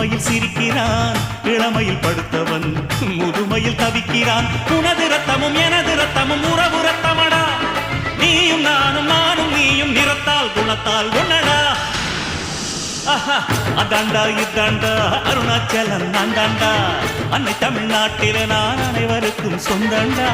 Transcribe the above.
புதுமையில் சிரிக்கிறான், இளமையில் படுத்தவன் முதுமையில் தவிக்கிறான். உனது ரத்தமும் எனது ரத்தமும் உறவு ரத்தமடா, நீயும் நானும் நானும் நீயும் நிறத்தால் குணத்தால் ஒன்னடா. அதாண்டா இதாண்டா அருணாச்சலம் நான் தாண்டா, அன்னை தமிழ்நாட்டில நான் அனைவருக்கும் சொந்தண்டா.